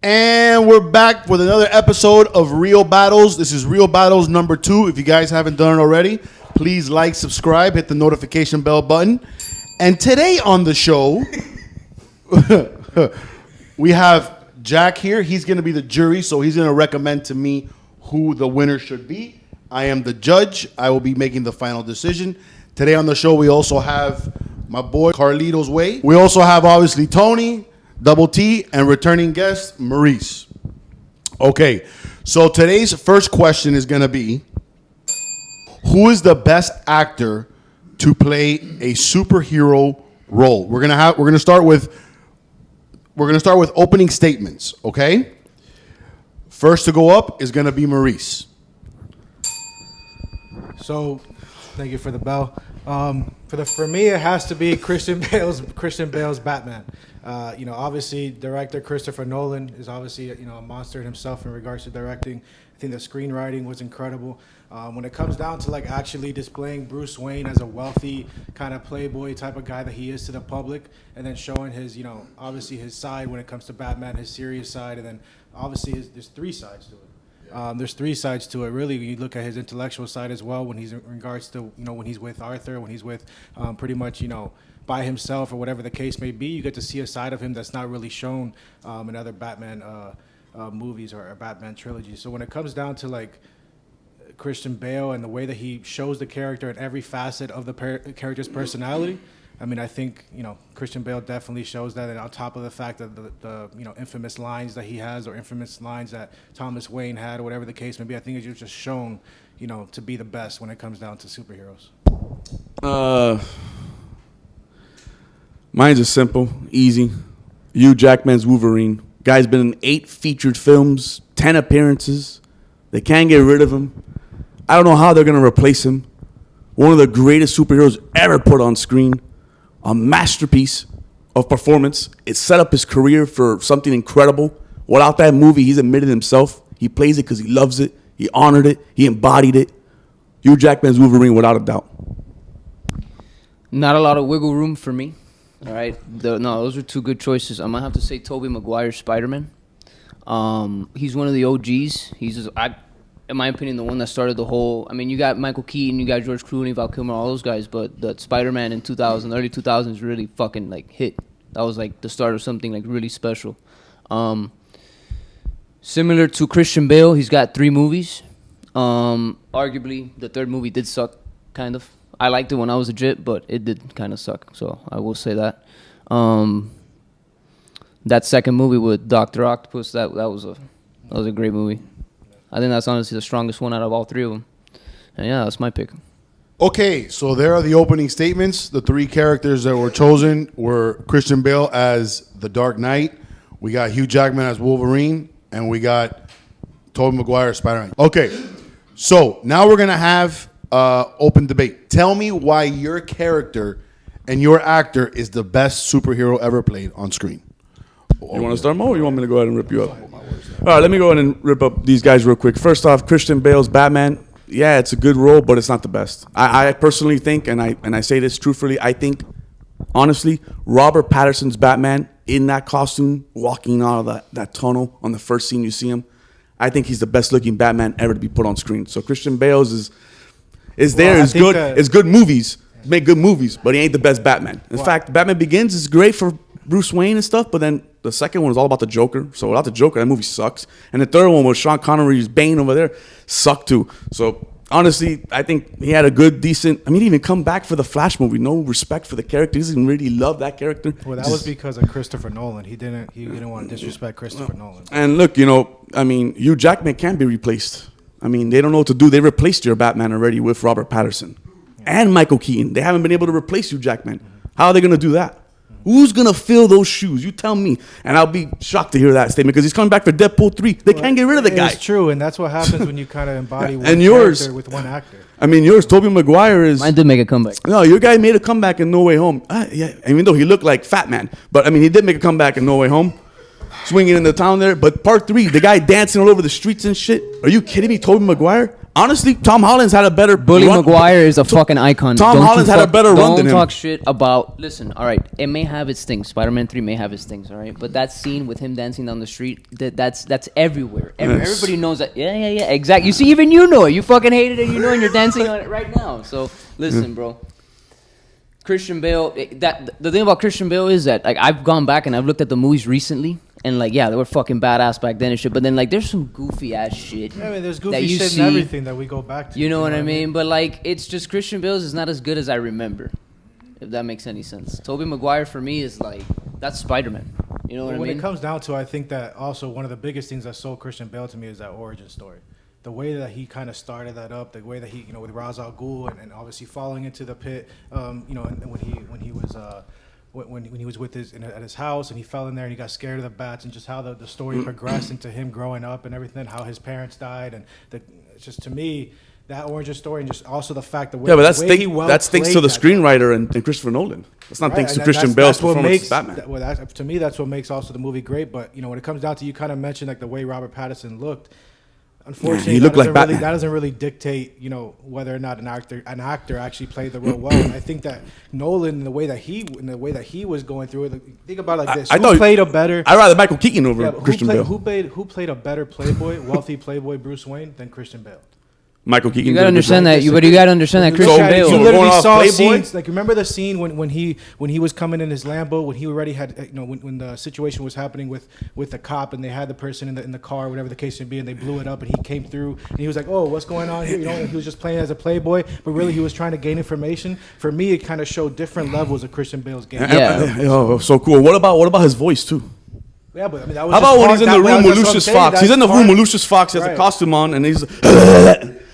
And we're back with another episode of Real Battles. This is Real Battles number 2. If you guys haven't done it already, please like, subscribe, hit the notification bell button. And today on the show, we have Jack here. He's going to be the jury, so he's going to recommend to me who the winner should be. I am the judge. I will be making the final decision. Today on the show, we also have my boy Carlito's Way. We also have, obviously, Tony, Double T, and returning guest, Maurice. Okay, so today's first question is going to be, who is the best actor to play a superhero role? We're going to start with opening statements, okay? First to go up is going to be Maurice. So, thank you for the bell. For me, it has to be Christian Bale's Batman. Obviously, director Christopher Nolan is obviously a monster in himself in regards to directing. I think the screenwriting was incredible. When it comes down to actually displaying Bruce Wayne as a wealthy kind of playboy type of guy that he is to the public, and then showing his obviously his side when it comes to Batman, his serious side, and then obviously there's 3 sides to it. There's 3 sides to it. Really, you look at his intellectual side as well when he's in regards to when he's with Arthur, when he's with pretty much by himself or whatever the case may be. You get to see a side of him that's not really shown in other Batman movies or Batman trilogies. So when it comes down to Christian Bale and the way that he shows the character in every facet of the character's personality, I mean, I think Christian Bale definitely shows that, and on top of the fact that the infamous lines that he has, or infamous lines that Thomas Wayne had, or whatever the case may be, I think it's just shown, to be the best when it comes down to superheroes. Mine's just simple, easy. Hugh Jackman's Wolverine. Guy's been in 8 featured films, 10 appearances. They can't get rid of him. I don't know how they're gonna replace him. One of the greatest superheroes ever put on screen. A masterpiece of performance. It set up his career for something incredible. Without that movie, he's admitted himself. He plays it because he loves it. He honored it. He embodied it. Hugh Jackman's Wolverine, without a doubt. Not a lot of wiggle room for me. All right. Those are 2 good choices. I'm going to have to say Tobey Maguire's Spider-Man. He's one of the OGs. In my opinion, the one that started the whole... I mean, you got Michael Keaton, you got George Clooney, Val Kilmer, all those guys, but the Spider-Man in early 2000s really fucking, hit. That was, the start of something, really special. Similar to Christian Bale, he's got 3 movies. Arguably, the 3rd movie did suck, kind of. I liked it when I was a jit, but it did kind of suck, so I will say that. That 2nd movie with Dr. Octopus, that was a great movie. I think that's honestly the strongest one out of all 3 of them. And yeah, that's my pick. Okay, so there are the opening statements. The 3 characters that were chosen were Christian Bale as the Dark Knight, we got Hugh Jackman as Wolverine, and we got Tobey Maguire as Spider-Man. Okay, so now we're going to have open debate. Tell me why your character and your actor is the best superhero ever played on screen. You want to start, Mo, or you want me to go ahead and rip you up? All right, let me go ahead and rip up these guys real quick. First off, Christian Bale's Batman. Yeah, it's a good role, but it's not the best. I personally think, and I say this truthfully, I think, honestly, Robert Pattinson's Batman in that costume, walking out of that tunnel on the first scene you see him, I think he's the best looking Batman ever to be put on screen. So Christian Bale's is good. It's good movies. Make good movies, but he ain't the best Batman. In fact, Batman Begins is great for Bruce Wayne and stuff, but then the second one was all about the Joker. So without the Joker, that movie sucks. And the third one was Sean Connery's Bane over there, sucked too. So honestly, I think he had a good, decent... I mean, he even come back for the Flash movie. No respect for the character. He doesn't really love that character. Well, that was because of Christopher Nolan. He didn't want to disrespect Christopher Nolan. And look, Hugh Jackman can't be replaced. I mean, they don't know what to do. They replaced your Batman already with Robert Pattinson and Michael Keaton. They haven't been able to replace Hugh Jackman. How are they going to do that? Who's going to fill those shoes? You tell me. And I'll be shocked to hear that statement because he's coming back for Deadpool 3. They can't get rid of the guy. It's true, and that's what happens when you kind of embody one character with one actor. I mean, yours, Tobey Maguire is... Mine did make a comeback. No, your guy made a comeback in No Way Home. Yeah, even though he looked like Fat Man. But, I mean, he did make a comeback in No Way Home. Swinging in the town there. But part 3, the guy dancing all over the streets and shit. Are you kidding me, Tobey Maguire? honestly, Tom Holland's had a better Bully run. Maguire is a fucking icon. Tom Don't you Holland's had a better run than Don't him. talk shit about. Listen, all right. It may have its things. Spider-Man 3 may have its things, all right. But that scene with him dancing down the street, that's everywhere. Yes. Everybody knows that. Yeah, exactly. You see, even you know it. You fucking hate it, and you know, and you're dancing on it right now. So listen, bro. Christian Bale. The thing about Christian Bale is that like I've gone back and I've looked at the movies recently. And like, yeah, they were fucking badass back then and shit. But then like, there's some goofy ass shit. I mean, there's that goofy you shit see, and everything that we go back to. You know what I mean? But like, it's just Christian Bale's is not as good as I remember. If that makes any sense. Tobey Maguire for me is like, that's Spider-Man. You know what I mean? When it comes down to, I think that also one of the biggest things that sold Christian Bale to me is that origin story. The way that he kind of started that up, the way that he, with Ra's al Ghul and obviously falling into the pit, and when he was. When he was with at his house and he fell in there and he got scared of the bats, and just how the story progressed into him growing up and everything, how his parents died, and it's just, to me, that origin story, and just also the fact that That's thanks to the screenwriter and Christopher Nolan. That's not thanks to Christian Bale's performance as Batman. To me, that's what makes also the movie great. But when it comes down to, you kind of mentioned like the way Robert Pattinson looked. Unfortunately, he looked like Batman. That doesn't really dictate, whether or not an actor actually played the role well. And I think that Nolan, in the way that he was going through it, think about it like this: I'd rather Michael Keaton over Christian Bale. Who played a better playboy, wealthy playboy Bruce Wayne than Christian Bale? Michael Keaton. You gotta understand that. You gotta understand that Christian Bale. You literally saw scenes. Like, remember the scene when he was coming in his Lambo, when he already had, when the situation was happening with the cop, and they had the person in the car, whatever the case may be, and they blew it up, and he came through, and he was like, "Oh, what's going on here?" And he was just playing as a playboy, but really he was trying to gain information. For me, it kind of showed different levels of Christian Bale's game. Oh, so cool. What about his voice too? Yeah, but I mean, that was. How about when he's in the room with Lucius Fox? He's in the room with Lucius Fox. He has a costume on, and he's.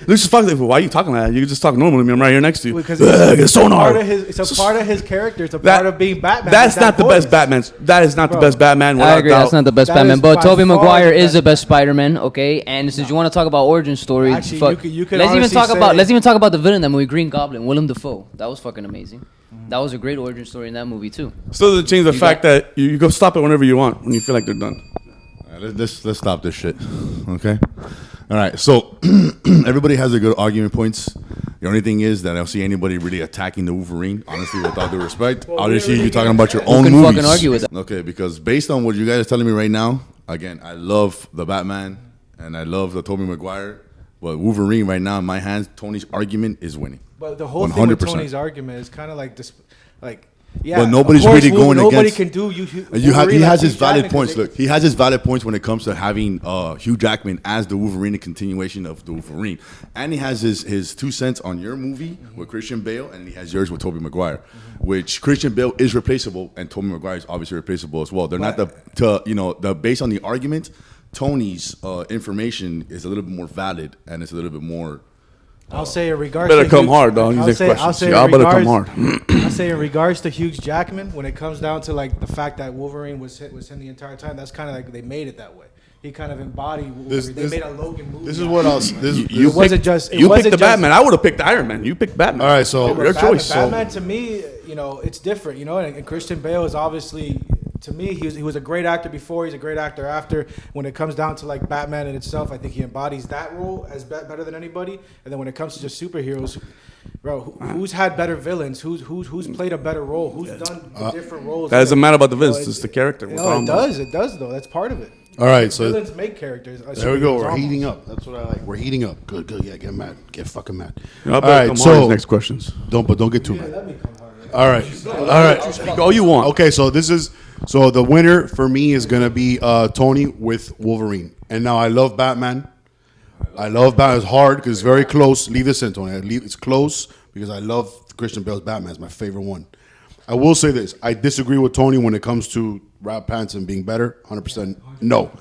Lucius Fox, like, why are you talking like that? You can just talk normally. I'm right here next to you. Because it's a part of his character. It's a part of being Batman. That's not the best Batman. That is not the best Batman. I agree. That's not the best Batman. But Tobey Maguire is the best Spider-Man. Okay, and since you want to talk about origin story, let's even talk about the villain in that movie, Green Goblin, Willem Dafoe. That was fucking amazing. That was a great origin story in that movie too. Still doesn't change the fact that you go stop it whenever you want when you feel like they're done. All right, let's stop this shit. Okay. All right, so everybody has their good argument points. The only thing is that I don't see anybody really attacking the Wolverine, honestly, with all due respect. Obviously, you're talking about your own movies. Fucking argue with that. Okay, because based on what you guys are telling me right now, again, I love the Batman and I love the Tobey Maguire, but Wolverine right now in my hands, Tony's argument is winning. But the whole 100%. Thing with Tony's argument is kind of like this, like. Yeah, but nobody's really going nobody against. Nobody can do. He has his valid points. Look, he has his valid points when it comes to having Hugh Jackman as the Wolverine, a continuation of the Wolverine, and he has his 2 cents on your movie with Christian Bale, and he has yours with Tobey Maguire, which Christian Bale is replaceable, and Tobey Maguire is obviously replaceable as well. They're not the based on the argument. Tony's information is a little bit more valid, and it's a little bit more. I'll say in regards. Better come hard, dog. Y'all better come hard. I'll say in regards to Hugh Jackman, when it comes down to like the fact that Wolverine was him the entire time, that's kind of like they made it that way. He kind of embodied Wolverine. They made a Logan movie. This is what else. You picked the Batman. I would have picked Iron Man. You picked Batman. All right, so your choice. Batman to me, it's different. And Christian Bale is obviously. To me, he was a great actor before. He's a great actor after. When it comes down to like Batman in itself, I think he embodies that role as better than anybody. And then when it comes to just superheroes, bro, who's had better villains? Who's played a better role? Who's done different roles? That doesn't matter about the villains. It's the character. It does. It does though. That's part of it. All right, so villains make characters. There we go. We're heating up. That's what I like. We're heating up. Good. Yeah, get mad. Get fucking mad. All right. So next questions. Don't get too mad. Let me come hard. All right. All you want. Okay, so the winner for me is gonna be Tony with Wolverine. And now I love Batman. I love Batman. It's hard because it's very close. Leave this in, Tony. It's close because I love Christian Bale's Batman. It's my favorite one. I will say this. I disagree with Tony when it comes to Rob Pattinson being better. 100% no.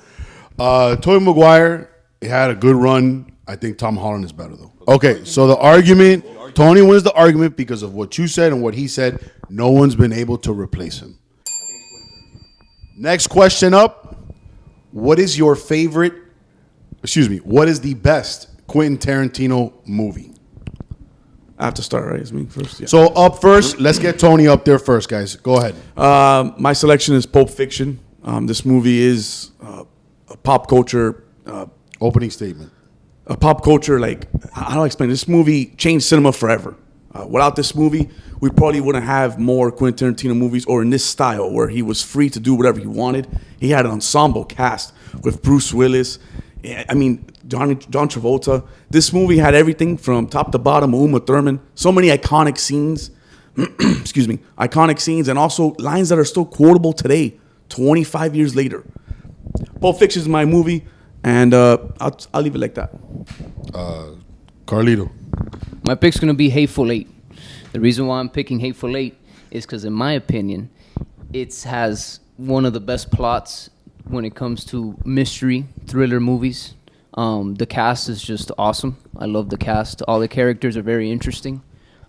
Tobey Maguire, he had a good run. I think Tom Holland is better, though. Okay, so the argument, Tony wins the argument because of what you said and what he said. No one's been able to replace him. Next question up. What is your favorite, what is the best Quentin Tarantino movie? I have to start, right? It's me first. Yeah. So up first, let's get Tony up there first, guys. Go ahead. My selection is Pulp Fiction. This movie is a pop culture. Opening statement. a pop culture, like, how do I explain? This movie changed cinema forever. Without this movie, we probably wouldn't have more Quentin Tarantino movies or in this style where he was free to do whatever he wanted. He had an ensemble cast with Bruce Willis. I mean, John Travolta. This movie had everything from top to bottom. Uma Thurman. So many iconic scenes. Excuse me. Iconic scenes and also lines that are still quotable today, 25 years later. Pulp Fiction is my movie, and I'll leave it like that. Carlito. My pick's going to be Hateful Eight. The reason why I'm picking Hateful Eight is because, in my opinion, it has one of the best plots when it comes to mystery, thriller movies. The cast is just awesome. I love the cast. All the characters are very interesting.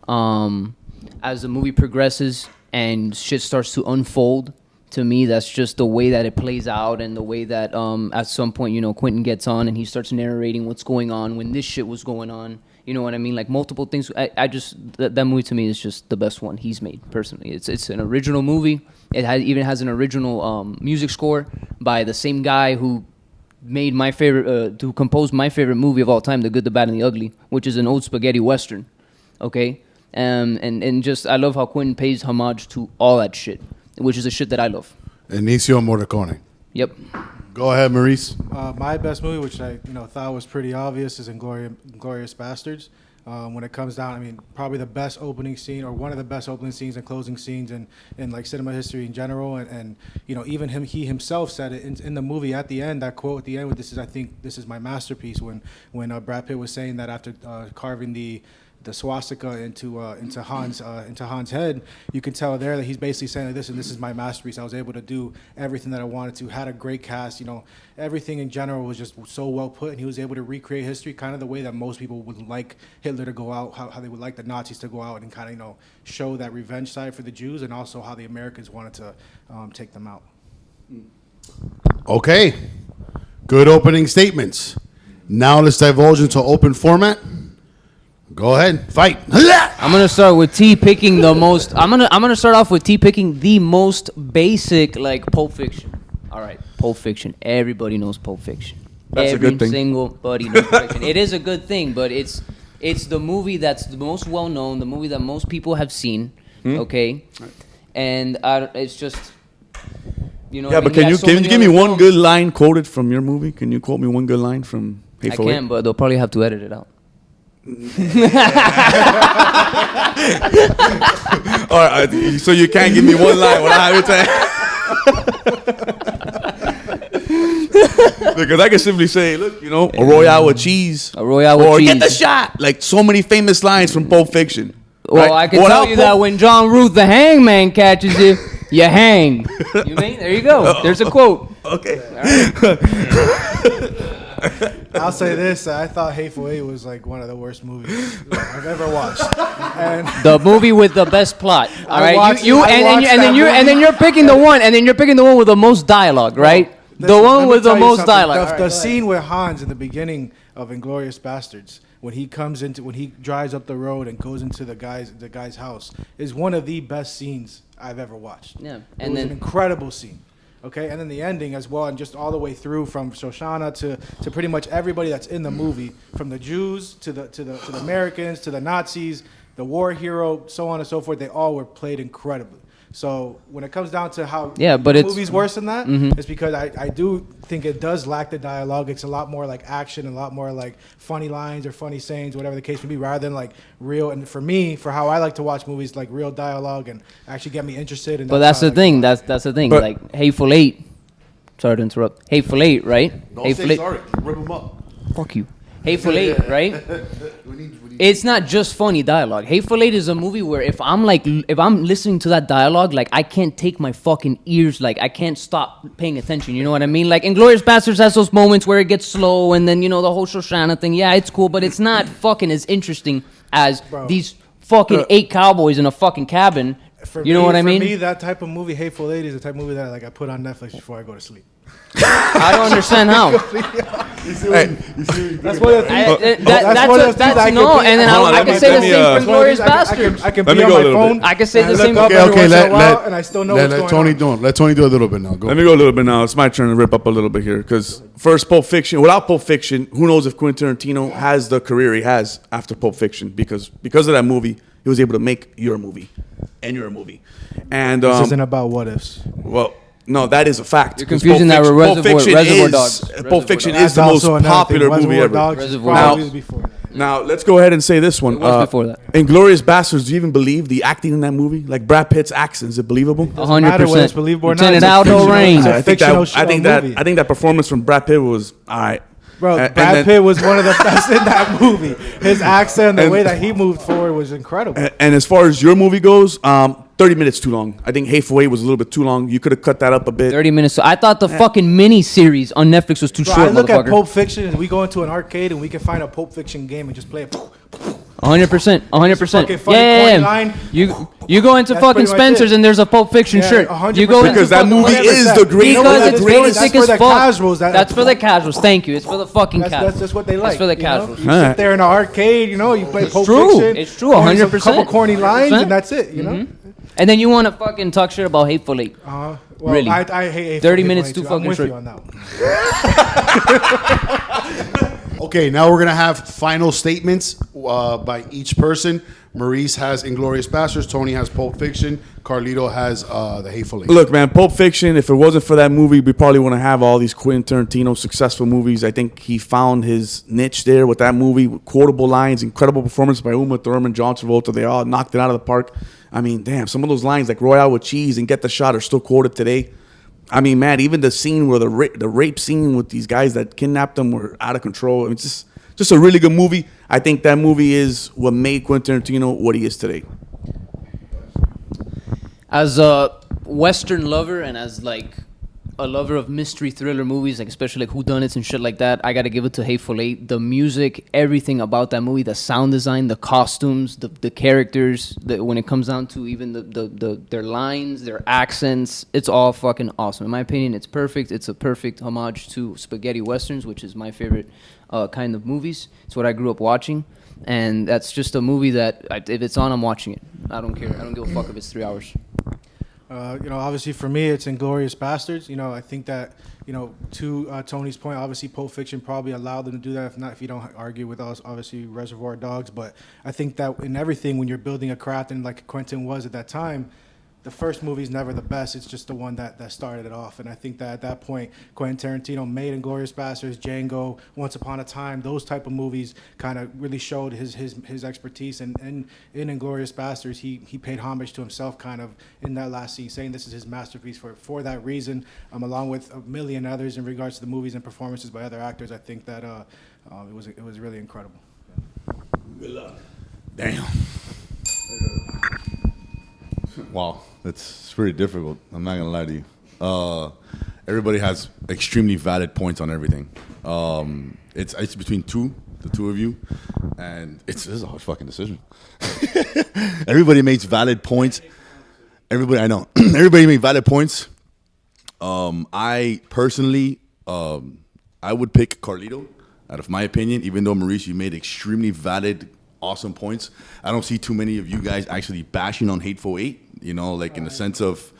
As the movie progresses and shit starts to unfold, to me, that's just the way that it plays out and the way that at some point, you know, Quentin gets on and he starts narrating what's going on when this shit was going on. You know what I mean? Like multiple things. I just that movie to me is just the best one he's made personally. It's an original movie. It even has an original music score by the same guy who made my favorite, who composed my favorite movie of all time, The Good, the Bad, and the Ugly, which is an old spaghetti western. Okay, and just I love how Quentin pays homage to all that shit, which is the shit that I love. Inicio Morricone. Yep. Go ahead, Maurice. My best movie, which I thought was pretty obvious, is Inglourious Bastards. When it comes down, I mean, probably the best opening scene or one of the best opening scenes and closing scenes in like cinema history in general. And you know, even he himself said it in the movie at the end. That quote at the end, I think this is my masterpiece. When Brad Pitt was saying that after carving the swastika into Han's head, you can tell there that he's basically saying like this is my masterpiece. I was able to do everything that I wanted to. Had a great cast, you know, everything in general was just so well put, and he was able to recreate history kind of the way that most people would like Hitler to go out, how they would like the Nazis to go out and kind of, you know, show that revenge side for the Jews, and also how the Americans wanted to take them out. Okay. Good opening statements. Now let's divulge into open format. Go ahead, fight. I'm gonna start with T picking the most. I'm gonna start off with T picking the most basic, like Pulp Fiction. All right, Pulp Fiction. Everybody knows Pulp Fiction. That's a good thing. Every single buddy knows Pulp Fiction. It is a good thing, but it's the movie that's the most well known, the movie that most people have seen. Okay, and it's just. You know Yeah, but can you give me one films. good line quoted from your movie? Can you quote me one good line from Hateful I Eight? can, but they'll probably have to edit it out. All right, so you can't give me one line when I have it. Because I can simply say, look, you know, a Royale with cheese. A Royale with or cheese. get the shot. Like so many famous lines from Pulp Fiction. Well, right? I can tell you that when John Ruth the hangman catches you, you hang. You mean? There you go. There's a quote. Okay. I'll say this: I thought Hateful Eight was like one of the worst movies I've ever watched. And The movie with the best plot. All right, watched and then you're picking the one, and then you're picking the one with the most dialogue, right? The listen, one let me with the tell you most something. dialogue. The scene with Hans in the beginning of Inglourious Bastards, when he drives up the road and goes into the guy's house, is one of the best scenes I've ever watched. Yeah, It and was then an incredible scene. Okay, and then the ending as well, and just all the way through from Shoshana to pretty much everybody that's in the movie, from the Jews to the Americans to the Nazis, the war hero, so on and so forth. They all were played incredibly. So when it comes down to how Yeah, but the it's- movie's worse than that, it's because I do think it does lack the dialogue. It's a lot more like action, and a lot more like funny lines or funny sayings, whatever the case may be, rather than like real. And for me, for how I like to watch movies, like real dialogue and actually get me interested. And but that's the thing. That's the thing. But- Like Hateful Eight. Sorry to interrupt. Hateful Eight, right? Don't Hateful say Eight. sorry. Rip him up. Fuck you. Hateful Eight, right? It's not just funny dialogue. Hateful Eight is a movie where if I'm listening to that dialogue, like I can't take my fucking ears, like I can't stop paying attention. You know what I mean? Like Inglourious Bastards has those moments where it gets slow, and then you know the whole Shoshana thing. Yeah, it's cool, but it's not fucking as interesting as these fucking 8 cowboys in a fucking cabin You know what I mean? For me, that type of movie, Hateful Eight, is the type of movie that I put on Netflix before I go to sleep. I don't understand how. That's one of the things. And then Hold on, I can say the same for Glorious Bastards. I can Let be me on go a my little phone. bit. I can say the same. Okay, and I still know what's let going Tony on. do it. Let Tony do a little bit now. Go. Let me go a little bit now. It's my turn to rip up a little bit here because first, Pulp Fiction. Without Pulp Fiction, who knows if Quentin Tarantino has the career he has after Pulp Fiction? Because of that movie, he was able to make your movie and your movie. And This isn't about what ifs. well, no, that is a fact. You're confusing that with Reservoir Dogs. Pulp Fiction Reservoir is the That's most also another popular thing. movie Reservoir ever. Dogs Reservoir probably Dogs. was before that. Now let's go ahead and say this one. It was before that. Inglourious Bastards. Do you even believe the acting in that movie? Like Brad Pitt's accent, is it believable? 100%. believable or not. Lieutenant It's a Aldo fictional- Rain. it's a I think fictional that movie. I think that performance from Brad Pitt was all right. Bro, And Brad then- Pitt was one of the best in that movie. His accent, the And- way that he moved forward was incredible. And as far as your movie goes, 30 minutes too long. I think Hateful Eight was a little bit too long. You could have cut that up a bit. 30 minutes. I thought the fucking mini series on Netflix was too Bro, short, I look at motherfucker. Pulp Fiction and we go into an arcade and we can find a Pulp Fiction game and just play it. 100%. 100%. Fucking funny Yeah, corny yeah, line. yeah. You go into That's fucking pretty much Spencer's it. and there's a Pulp Fiction Yeah, shirt. 100%. You go into Because that fucking- movie is 100%. the great. Because one of it's the greatest. That's basic for as the fuck. casuals. That's for the casuals. Thank you. It's for the fucking casuals. That's just what they like. It's for the you know? casuals. You All sit right. there in an arcade, you know, you play Pulp true. Fiction. It's true, only 100%. A couple corny lines 100%. and that's it, you know? And then you want to fucking talk shit about Hateful Eight. Well, Really? I hate 30 Hateful minutes Eight too too. fucking I'm with short. you on that one. Okay, now we're gonna have final statements by each person. Maurice has Inglourious Bastards. Tony has Pulp Fiction. Carlito has The Hateful Eight. Look, man, Pulp Fiction, if it wasn't for that movie, we probably wouldn't have all these Quentin Tarantino successful movies. I think he found his niche there with that movie, with quotable lines, incredible performance by Uma Thurman, John Travolta. They all knocked it out of the park. I mean, damn, some of those lines like Royale with cheese and Get the Shot are still quoted today. I mean, man, even the scene where the rape scene with these guys that kidnapped them were out of control. I mean, it's just a really good movie. I think that movie is what made Quentin Tarantino what he is today. As a Western lover and as like a lover of mystery thriller movies, like especially like whodunits and shit like that, I gotta give it to Hateful Eight. The music, everything about that movie, the sound design, the costumes, the characters, when it comes down to even their lines, their accents, it's all fucking awesome. In my opinion, it's perfect. It's a perfect homage to spaghetti westerns, which is my favorite kind of movies. It's what I grew up watching. And that's just a movie that if it's on, I'm watching it. I don't care. I don't give a fuck if it's 3 hours. Obviously for me, it's Inglourious Bastards. I think that, to Tony's point, obviously Pulp Fiction probably allowed them to do that. If you don't argue with us, obviously Reservoir Dogs. But I think that in everything, when you're building a craft, and like Quentin was at that time, the first movie is never the best. It's just the one that started it off. And I think that at that point, Quentin Tarantino made Inglourious Bastards, Django, Once Upon a Time. Those type of movies kind of really showed his expertise. And in Inglourious Bastards, he paid homage to himself kind of in that last scene, saying this is his masterpiece for that reason, along with a million others in regards to the movies and performances by other actors. I think that it was really incredible. Good luck. Damn. Wow, it's pretty difficult. I'm not gonna lie to you. Everybody has extremely valid points on everything. It's between the two of you, and this is a hard fucking decision. Everybody makes valid points. I know. Everybody makes valid points. I personally, I would pick Carlito. Out of my opinion, even though Maurice, you made extremely valid, awesome points. I don't see too many of you guys actually bashing on Hateful Eight. Like in the sense of,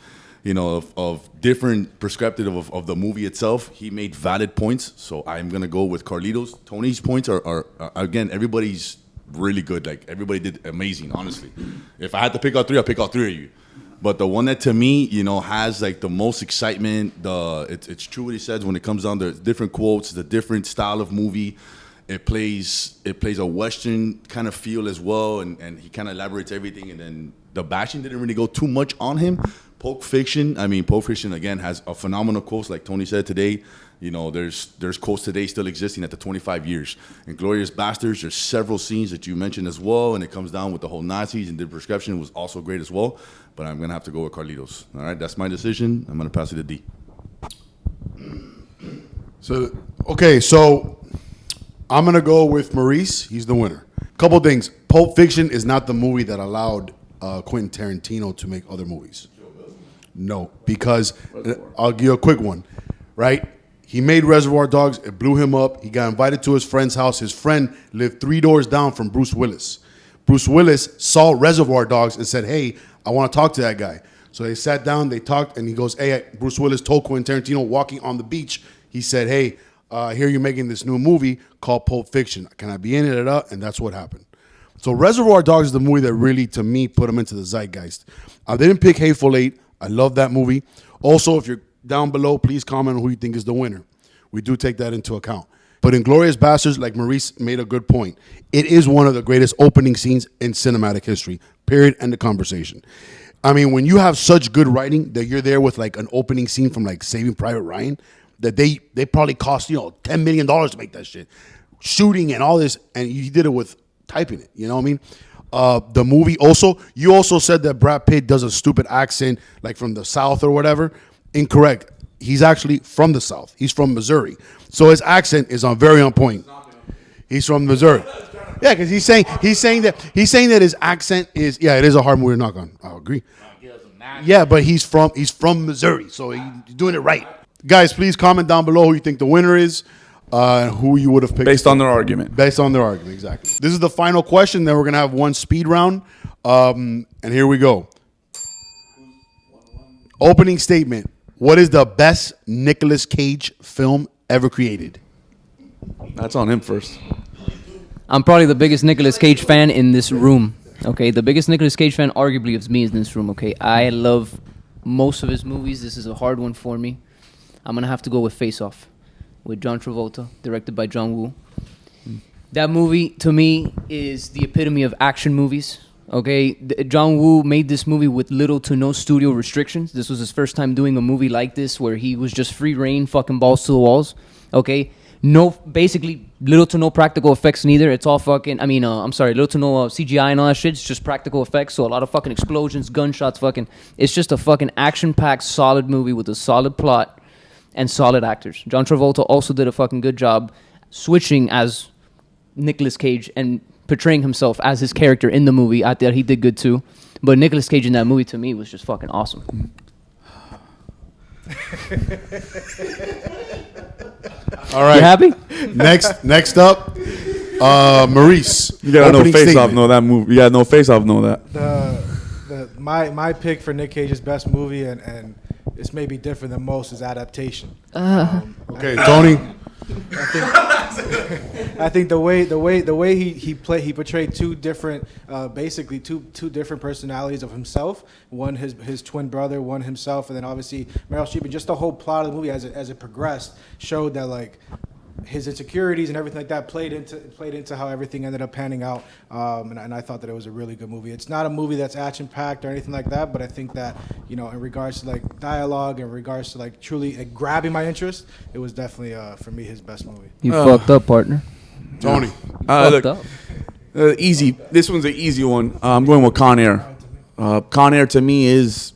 of different perspective of the movie itself. He made valid points, so I'm gonna go with Carlitos. Tony's points are again, everybody's really good. Like everybody did amazing. Honestly, if I had to pick out three, I'd pick out three of you. But the one that to me, has like the most excitement. It's true what he says when it comes down to different quotes, the different style of movie. It plays a Western kind of feel as well, and he kind of elaborates everything. And then the bashing didn't really go too much on him. Pulp Fiction again has a phenomenal quotes, like Tony said today. There's quotes today still existing after 25 years. Inglourious Bastards, there's several scenes that you mentioned as well, and it comes down with the whole Nazis, and the prescription was also great as well. But I'm gonna have to go with Carlitos. All right, that's my decision. I'm gonna pass it to D. So I'm gonna go with Maurice. He's the winner. Couple things. Pulp Fiction is not the movie that allowed Quentin Tarantino to make other movies. No, because I'll give you a quick one, right? He made Reservoir Dogs. It blew him up. He got invited to his friend's house. His friend lived 3 doors down from Bruce Willis. Bruce Willis saw Reservoir Dogs and said, hey, I want to talk to that guy. So they sat down, they talked, and he goes, hey, Bruce Willis told Quentin Tarantino walking on the beach, he said, hey, I hear you're making this new movie called Pulp Fiction. Can I be in it? And that's what happened. So Reservoir Dogs is the movie that really, to me, put him into the zeitgeist. I didn't pick Hateful Eight. I love that movie. Also, if you're down below, please comment on who you think is the winner. We do take that into account. But Inglourious Basterds, like Maurice made a good point, it is one of the greatest opening scenes in cinematic history, period, end of conversation. I mean, when you have such good writing that you're there with like an opening scene from like Saving Private Ryan, that they probably cost, $10 million to make that shit. Shooting and all this, and you did it with typing it, you know what I mean? The movie also, you also said that Brad Pitt does a stupid accent like from the South or whatever. Incorrect. He's actually from the South. He's from Missouri. So his accent is very on point. He's from Missouri. Yeah, because he's saying that his accent is, it is a hard movie to knock on. I agree. Yeah, but he's from Missouri, so he's doing it right. Guys, please comment down below who you think the winner is, who you would have picked. Based on their argument. Based on their argument, exactly. This is the final question. Then we're going to have one speed round. And here we go. Opening statement. What is the best Nicolas Cage film ever created? That's on him first. I'm probably the biggest Nicolas Cage fan in this room. Okay, the biggest Nicolas Cage fan arguably of me is in this room. Okay, I love most of his movies. This is a hard one for me. I'm gonna have to go with Face Off, with John Travolta, directed by John Woo. That movie to me is the epitome of action movies. Okay, John Woo made this movie with little to no studio restrictions. This was his first time doing a movie like this, where he was just free reign, fucking balls to the walls. Okay, basically little to no practical effects neither. It's all fucking, little to no CGI and all that shit. It's just practical effects. So a lot of fucking explosions, gunshots, fucking. It's just a fucking action-packed, solid movie with a solid plot and solid actors. John Travolta also did a fucking good job switching as Nicolas Cage and portraying himself as his character in the movie. I thought he did good too. But Nicolas Cage in that movie to me was just fucking awesome. All right. You happy? Next up, Maurice. You gotta know Opening Face Off, statement. know that movie. You gotta know Face Off, know that. My pick for Nick Cage's best movie, and this may be different than most, is Adaptation. Okay, Tony. I think the way he portrayed two different personalities of himself. One his twin brother, one himself, and then obviously Meryl Streep. And just the whole plot of the movie as it progressed showed that like his insecurities and everything like that played into how everything ended up panning out. And I thought that it was a really good movie. It's not a movie that's action packed or anything like that, but I think that in regards to like dialogue, in regards to like truly grabbing my interest, it was definitely for me his best movie. You fucked up, partner. Tony. Fucked up. Easy. This one's an easy one. I'm going with Con Air. Con Air to me is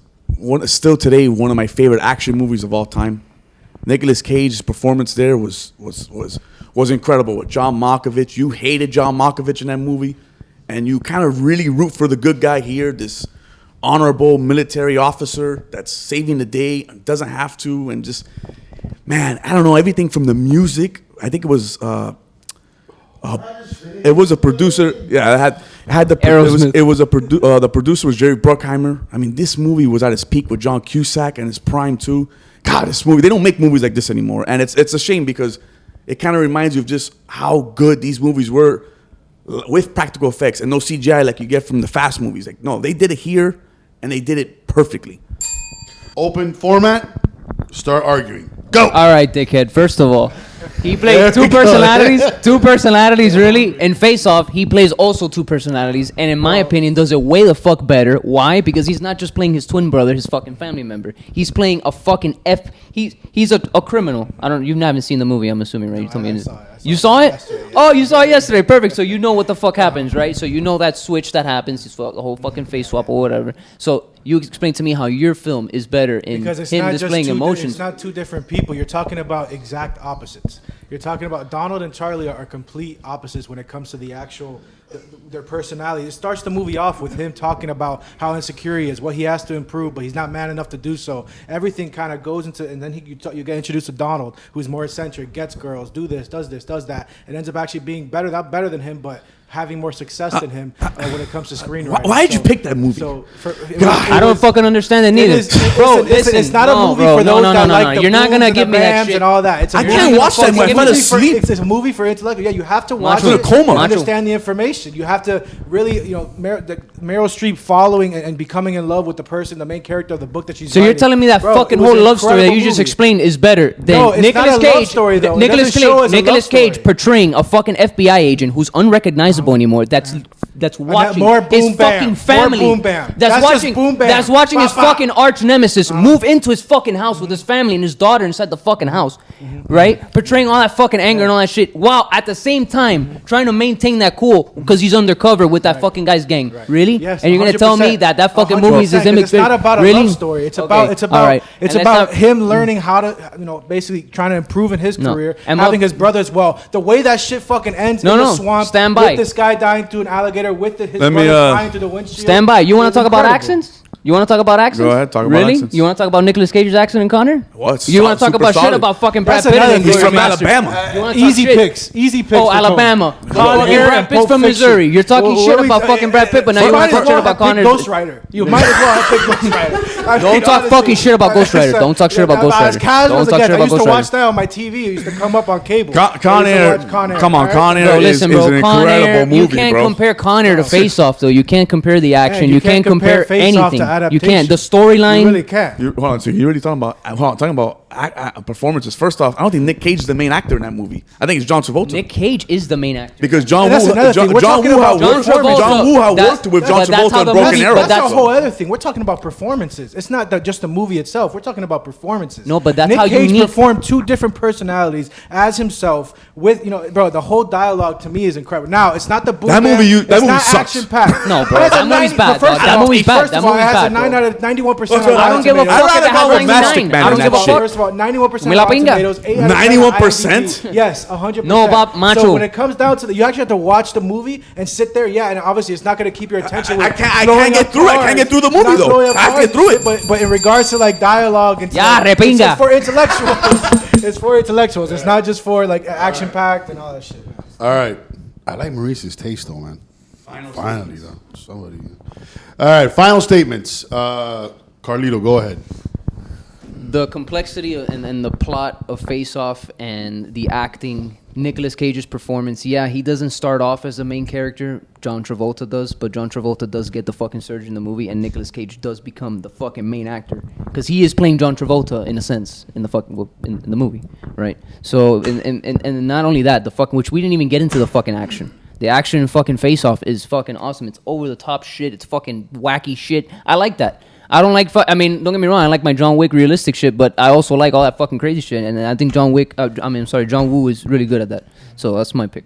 still today one of my favorite action movies of all time. Nicolas Cage's performance there was incredible. With John Malkovich, you hated John Malkovich in that movie, and you kind of really root for the good guy here, this honorable military officer that's saving the day and doesn't have to, and just, man, I don't know, everything from the music. I think it was a producer. Yeah, it had the Aerosmith. The producer was Jerry Bruckheimer. I mean, this movie was at its peak with John Cusack and his prime too. God, this movie, they don't make movies like this anymore. And it's a shame because it kind of reminds you of just how good these movies were with practical effects and no CGI like you get from the fast movies. Like, no, they did it here and they did it perfectly. Open format. Start arguing. Go. All right, dickhead. First of all, he plays two personalities, really. In Face Off, he plays also two personalities, and in my opinion, does it way the fuck better. Why? Because he's not just playing his twin brother, his fucking family member. He's playing a fucking He's a criminal. You haven't seen the movie, I'm assuming, right? You told me. You saw it? Yesterday. Oh, you saw it yesterday. Perfect. So you know what the fuck happens, right? So you know that switch that happens. It's the whole fucking face swap or whatever. So you explain to me how your film is better in because it's him not displaying just emotions. It's not two different people. You're talking about exact opposites. You're talking about Donald and Charlie are complete opposites when it comes to the actual their personality. It starts the movie off with him talking about how insecure he is, what he has to improve, but he's not man enough to do so. Everything kind of goes into, and then you get introduced to Donald, who's more eccentric, gets girls, does that, and ends up actually being not better than him, but having more success than him when it comes to screenwriting. Why did you pick that movie? I don't fucking understand it neither. Bro, listen, it's not a movie for those that like the You're not gonna blues give and me the that bands shit. and all that. It's a I movie can't watch for that, man. I fell fucking- asleep. It's a movie for intellectual. Yeah, you have to watch in it a coma. to understand the information. You have to really, Meryl Streep following and becoming in love with the person, the main character of the book that she's So you're writing. telling me that Bro, fucking it was whole an love story that incredible you just movie. explained is better than No, it's Nicolas not a love Cage. story, though. It Nicolas doesn't show as a Nicolas love Cage story. portraying a fucking FBI agent who's unrecognizable anymore. That's watching more his boom bam. fucking More family. boom bam. That's That's just watching. boom bam. That's watching his Ba, ba. fucking arch nemesis move into his fucking house with his family and his daughter inside the fucking house, right? Portraying all that fucking anger and all that shit, while at the same time trying to maintain that cool because he's undercover with that fucking guy's gang. Really? Yes, and you're gonna tell me 100%. that fucking 100%, movie is his 'cause image? It's not about a really? love story. It's Okay, about all right. it's And let's about not- him learning how to basically trying to improve in his No. career, And having Mo- his brother as well. The way that shit fucking ends No, in no, the swamp stand by. with this guy dying to an alligator with his Let me, brother flying through the windshield. Stand by. You want It's to talk about incredible. accents? You want to talk about accents? Go ahead, talk about really? accents. You want to talk about Nicolas Cage's accent in Connor? What? You want to talk Super about shit solid. about fucking Brad That's Pitt? another and thing. He's from Inglourious Basterds? Alabama. You wanna talk Easy shit? picks. Easy picks. Oh, for Tony. Alabama. Con Fucking Air Brad and Pitt's Pulp from Fiction. Missouri. You're talking Well, shit what about we- fucking Brad Pitt, but now you you might want to as talk well shit about have picked Connor. Ghost Rider. You might as well have picked Ghost Rider. I Don't mean, talk honestly, fucking shit about Ghost Rider. Don't talk shit about Ghost As Rider. casual Don't as it talk gets, shit I about used to Ghost watch Rider. that on my TV. It used to come up on cable. Con I used to Air. watch Con Air. Come on, All right? Con Air Bro, is listen, an bro. Con incredible Air, movie, you can't bro. compare Con Air to Face Off, though. You can't compare the action. you You can't can't compare compare Face Off to anything. You can't. The adaptation. storyline. You really can't. Hold on, so you're already talking about performances. First off, I don't think Nick Cage is the main actor in that movie. I think it's John Travolta. Nick Cage is the main actor. Because John And that's Woo, another thing. We're John talking Woo about worked, John Travolta. John Woo That- worked with but John that's how Travolta in the Broken movie- Arrow. but That's a that's- whole other thing. We're talking about performances. It's not just the movie itself. We're talking about performances. No, but that's Nick how Cage unique- performed two different personalities as himself. With bro, the whole dialogue to me is incredible. Now it's not the boom. That movie bam. that It's movie not sucks. action packed. No, bro, that movie's bad, dog. That movie's bad. First That of all, it movie's has a bad, bro. 9 out of 91%. I don't give a fuck I'd if rather it has go with 99. Mastic Man I don't than give a that fuck. shit. First of all, 91% Me la Rotten pinga. Tomatoes, 8 out of 10 91%? IMDb. Yes, 100%. No, Bob, macho. So when it comes down to you actually have to watch the movie and sit there. Yeah, and obviously it's not going to keep your attention. I with can't blowing get up through it. I cars, can't get through the movie, not though. blowing up I have to cars get through and shit, But in regards to like dialogue and Ya, stuff, repinga. it's for intellectuals. It's for intellectuals. It's not just for like action packed and all that shit. All right. I like Maurice's taste, though, man. Finally, though. Somebody. All right. Final statements. Carlito, go ahead. The complexity and the plot of Face Off and the acting, Nicolas Cage's performance. Yeah, he doesn't start off as the main character. John Travolta does, but John Travolta does get the fucking surge in the movie, and Nicolas Cage does become the fucking main actor because he is playing John Travolta in a sense in the fucking in the movie, right? So and not only that, the fucking which we didn't even get into the fucking action. The action in fucking Face Off is fucking awesome. It's over the top shit. It's fucking wacky shit. I like that. I don't like. I mean, don't get me wrong. I like my John Wick realistic shit, but I also like all that fucking crazy shit. And I think John Wick. John Woo is really good at that. So that's my pick.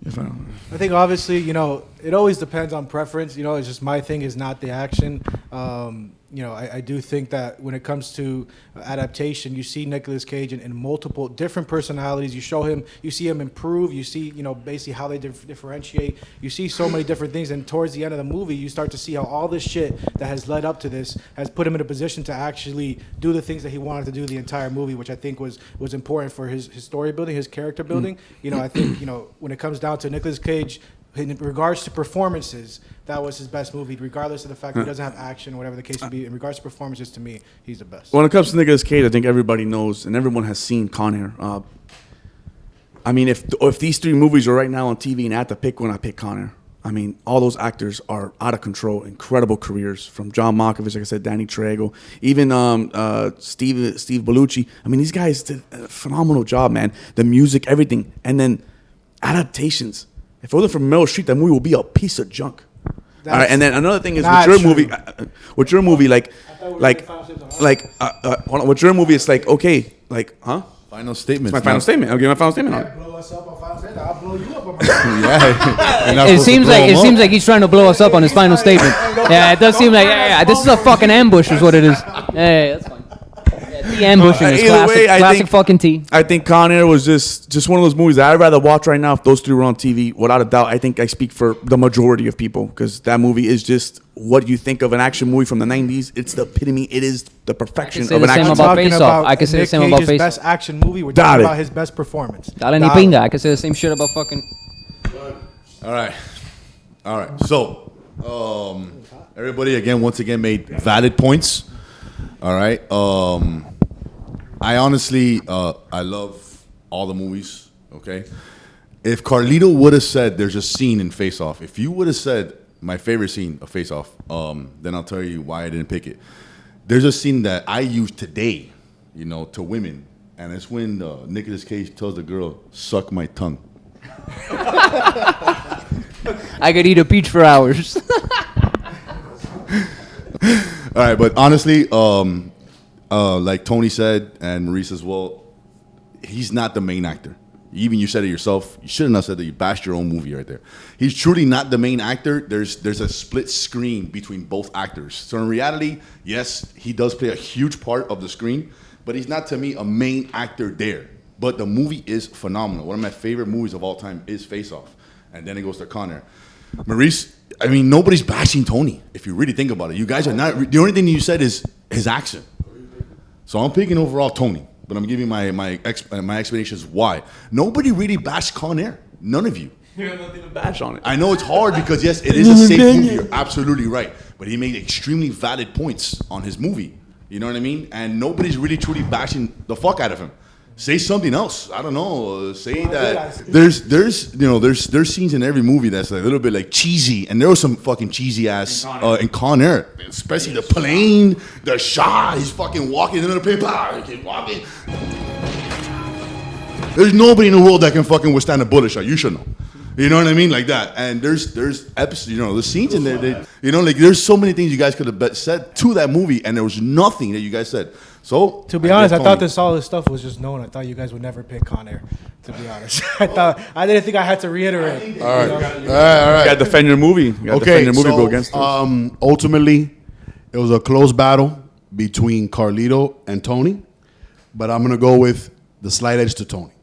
I think obviously, it always depends on preference. It's just my thing is not the action. I do think that when it comes to adaptation, you see Nicolas Cage in multiple different personalities. You see him improve. You see, basically how they differentiate. You see so many different things. And towards the end of the movie, you start to see how all this shit that has led up to this has put him in a position to actually do the things that he wanted to do the entire movie, which I think was important for his story building, his character building. I think, when it comes down to Nicolas Cage, in regards to performances, that was his best movie, regardless of the fact that he doesn't have action or whatever the case may be. In regards to performances, to me, he's the best. When it comes to Nicolas Cage, I think everybody knows and everyone has seen Con Air. I mean, if these three movies are right now on TV and I had to pick one, I pick Con Air. I mean, all those actors are out of control, incredible careers. From John Malkovich, like I said, Danny Trejo, even Steve Bellucci. I mean, these guys did a phenomenal job, man. The music, everything. And then adaptations. If it wasn't for Meryl Streep, that movie would be a piece of junk. All right, and then another thing is with your movie, with your movie, it's like, okay, like, huh? Final statement. It's my final statement. I'll give my final statement on it. Blow us up on Final Statement. I'll blow you up on my Yeah. It seems like he's trying to blow us up on his final statement. Yeah, it does seem like this is a fucking ambush, is what it is. Yeah, that's fine. Yeah, The ambushing is Either classic, way, I classic think- fucking T. I think Con Air was just one of those movies that I'd rather watch right now if those three were on TV. Without a doubt, I think I speak for the majority of people because that movie is just what you think of an action movie from the 90s. It's the epitome. It is the perfection say of the an same action about movie. Talking Face Off. about I could say the Nick same about Cage's Face best Off. action movie. We're Got talking it. about his best performance. Dale ni Dale. pinga. I could say the same shit about fucking. All right. So, everybody again, once again, made valid points. All right. I honestly, I love all the movies. Okay. If Carlito would have said there's a scene in Face Off, if you would have said my favorite scene of Face Off, then I'll tell you why I didn't pick it. There's a scene that I use today, to women, and it's when Nicolas Cage tells the girl, "Suck my tongue." I could eat a peach for hours. All right, but honestly, like Tony said and Maurice as well, he's not the main actor. Even you said it yourself. You shouldn't have said that. You bashed your own movie right there. He's truly not the main actor. There's a split screen between both actors. So in reality, yes, he does play a huge part of the screen, but he's not to me a main actor there. But the movie is phenomenal. One of my favorite movies of all time is Face Off, and then it goes to Con Air. Maurice, I mean, nobody's bashing Tony. If you really think about it, you guys are not. The only thing you said is his accent. So I'm picking overall Tony, but I'm giving my explanations why. Nobody really bashed Con Air. None of you. You have nothing to bash on it. I know it's hard because yes, it is a safe movie. You're absolutely right, but he made extremely valid points on his movie. You know what I mean? And nobody's really truly bashing the fuck out of him. Say something else. I don't know. Say that there's scenes in every movie that's like a little bit like cheesy, and there was some fucking cheesy ass in Con Air, especially the plane, the shot. He's fucking walking into the paper. He's walking. There's nobody in the world that can fucking withstand a bullet shot. You should know. You know what I mean? Like that. And there's episodes, the scenes in there. Like there's so many things you guys could have said to that movie, and there was nothing that you guys said. So To be honest, I thought all this stuff was just known. I thought you guys would never pick Con Air. To be honest, I didn't think I had to reiterate. All right. All You gotta defend your movie. You gotta defend your movie, go against us. Ultimately, it was a close battle between Carlito and Tony, but I'm gonna go with the slight edge to Tony.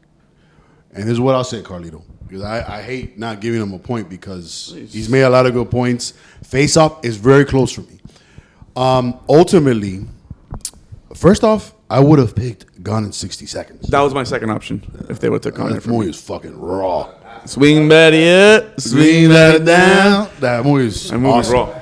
And here's what I'll say, Carlito, because I hate not giving him a point because he's made a lot of good points. Face Off is very close for me. Ultimately, first off, I would have picked Gone in 60 Seconds. That was my second option if they would have took Con Air That for me. movie is fucking raw. Swing Betty up, swing that down. That movie is That movie's awesome. raw.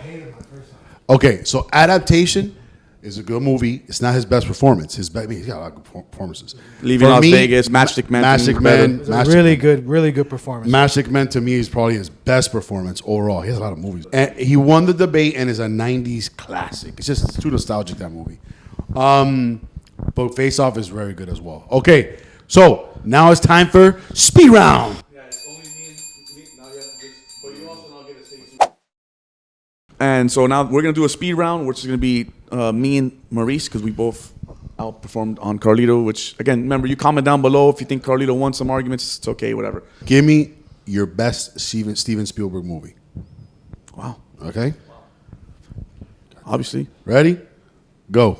Okay, so Adaptation is a good movie. It's not his best performance. He's got a lot of good performances. Leaving For Las me, Vegas, Matchstick Men. Matchstick Men. It was a really good performance. Matchstick Men to me is probably his best performance overall. He has a lot of movies. And he won the debate and is a 90s classic. It's too nostalgic, that movie. But Face Off is very good as well. Okay, so now it's time for speed round. And so now we're gonna do a speed round, which is gonna be me and Maurice because we both outperformed on Carlito. Which again, remember, you comment down below if you think Carlito won some arguments. It's okay, whatever. Give me your best Steven Spielberg movie. Wow. Okay, Obviously, ready? Go.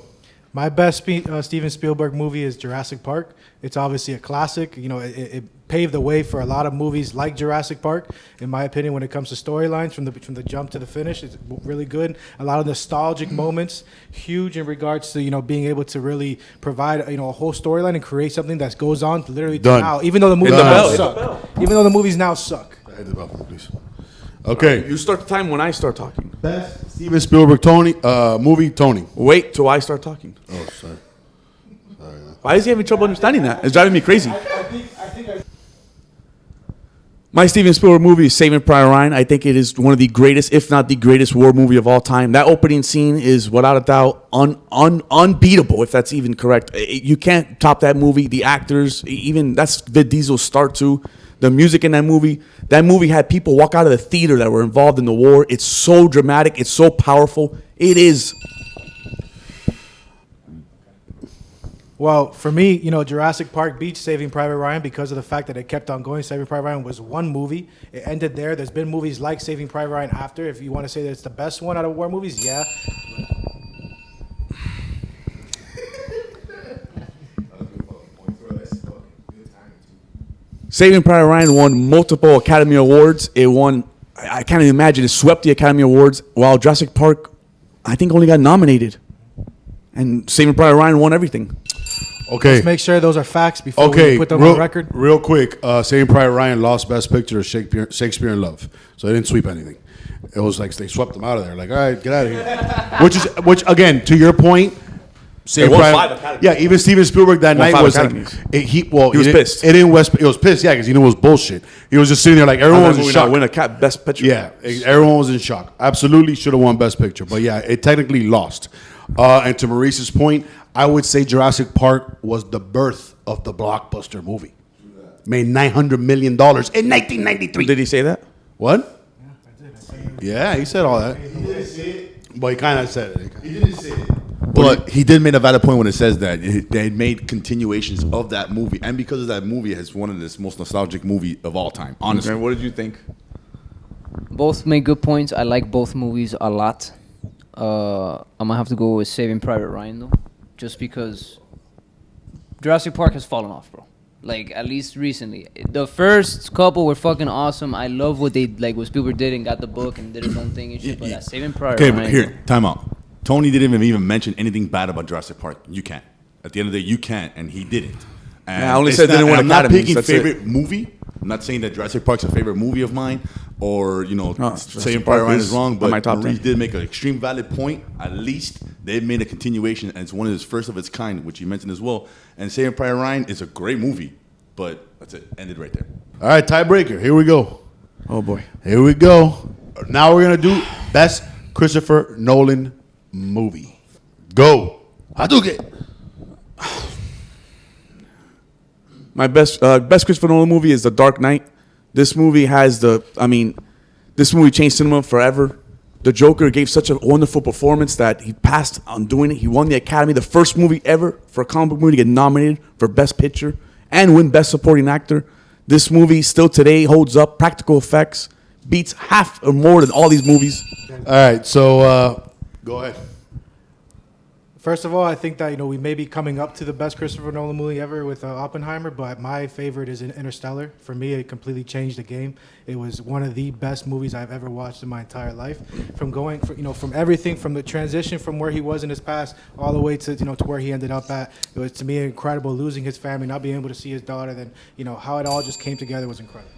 My best Steven Spielberg movie is Jurassic Park. It's obviously a classic. It paved the way for a lot of movies like Jurassic Park. In my opinion, when it comes to storylines, from the jump to the finish, it's really good. A lot of nostalgic moments, huge in regards to being able to really provide a whole storyline and create something that goes on literally to Done. now. Even though the movies the now bell, hit the suck. Even though the movies now suck. Hit the button, please. Okay. you start the time when I start talking. Best Steven Spielberg movie, Tony. Wait till I start talking. Oh, sorry. Why is he having trouble understanding that? It's driving me crazy. My Steven Spielberg movie is Saving Private Ryan. I think it is one of the greatest, if not the greatest, war movie of all time. That opening scene is, without a doubt, unbeatable, if that's even correct. You can't top that movie. The actors, even that's Vin Diesel's start too. The music in that movie had people walk out of the theater that were involved in the war. It's so dramatic. It's so powerful. It is. Well, for me, Jurassic Park beats Saving Private Ryan because of the fact that it kept on going. Saving Private Ryan was one movie. It ended there. There's been movies like Saving Private Ryan after. If you want to say that it's the best one out of war movies, yeah. Saving Private Ryan won multiple Academy Awards. It won, I can't even imagine, it swept the Academy Awards, while Jurassic Park, I think, only got nominated. And Saving Private Ryan won everything. Okay. Let's make sure those are facts before Okay, we put them real, on record. real quick. Saving Private Ryan lost Best Picture to Shakespeare in Love, so they didn't sweep anything. It was like they swept them out of there. Like, all right, get out of here. which again, to your point, Saving won Private. 5 Academies. Yeah, even Steven Spielberg that Won night 5 was Academies. like, he was pissed. It was pissed, yeah, because he knew it was bullshit. He was just sitting there like everyone was in shock. Win Best Picture. Yeah, everyone was in shock. Absolutely should have won Best Picture, but yeah, it technically lost. And to Maurice's point, I would say Jurassic Park was the birth of the blockbuster movie. Made $900 million in 1993. Did he say that? What? Yeah, he said all that. He didn't say it. But he kind of said it. He didn't say it. But he did make a valid point when it says that they made continuations of that movie, and because of that movie, it's one of the most nostalgic movie of all time. Honestly, And what did you think? Both make good points. I like both movies a lot. I'm gonna have to go with Saving Private Ryan though, just because Jurassic Park has fallen off, bro. Like at least recently, the first couple were fucking awesome. I love what what Spielberg did and got the book and did his own thing and shit. But that Saving Private okay, Ryan. but here, time out. Tony didn't even mention anything bad about Jurassic Park. You can't. At the end of the day, you can't, and he didn't. And I only it's said didn't win I'm not Academies, picking that's favorite movie. I'm not saying that Jurassic Park's a favorite movie of mine, or No, saying Jurassic Private Park Ryan is is wrong. on But my top Maurice 10. did make an extreme valid point. At least they made a continuation, and it's one of his first of its kind, which you mentioned as well. And Saving Private Ryan is a great movie, but that's it. Ended right there. All right, tiebreaker. Here we go. Oh boy. Here we go. Now we're going to do Best Christopher Nolan Movie. Go. Hadouken. My best Christopher Nolan movie is The Dark Knight. This movie this movie changed cinema forever. The Joker gave such a wonderful performance that he passed on doing it. He won the Academy, the first movie ever for a comic book movie to get nominated for Best Picture and win Best Supporting Actor. This movie still today holds up. Practical effects beats half or more than all these movies. All right, so go ahead. First of all, I think that we may be coming up to the best Christopher Nolan movie ever with Oppenheimer, but my favorite is Interstellar. For me, it completely changed the game. It was one of the best movies I've ever watched in my entire life. From from everything, from the transition from where he was in his past all the way to to where he ended up at. It was to me incredible. Losing his family, not being able to see his daughter, then how it all just came together was incredible.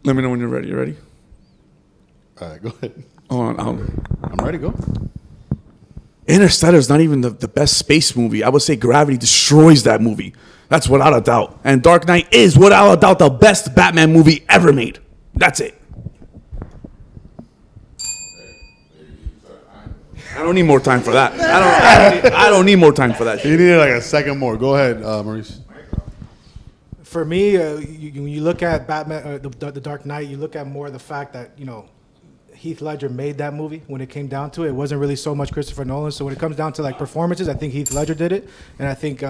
Let me know when you're ready. You ready? All right, go ahead. Hold on. I'm ready. Go. Interstellar is not even the best space movie. I would say Gravity destroys that movie. That's without a doubt. And Dark Knight is without a doubt the best Batman movie ever made. That's it. I don't need more time for that. I don't need more time for that. You needed like a second more. Go ahead, Maurice. For me, when you look at Batman, the Dark Knight, you look at more the fact that Heath Ledger made that movie. When it came down to it, it wasn't really so much Christopher Nolan. So when it comes down to performances, I think Heath Ledger did it, and I think.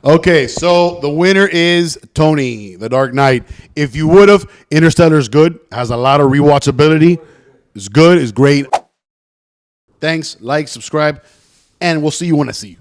Okay, so the winner is Tony, The Dark Knight. If you would have, Interstellar is good, has a lot of rewatchability. It's good, it's great. Thanks, like, subscribe, and we'll see you when I see you.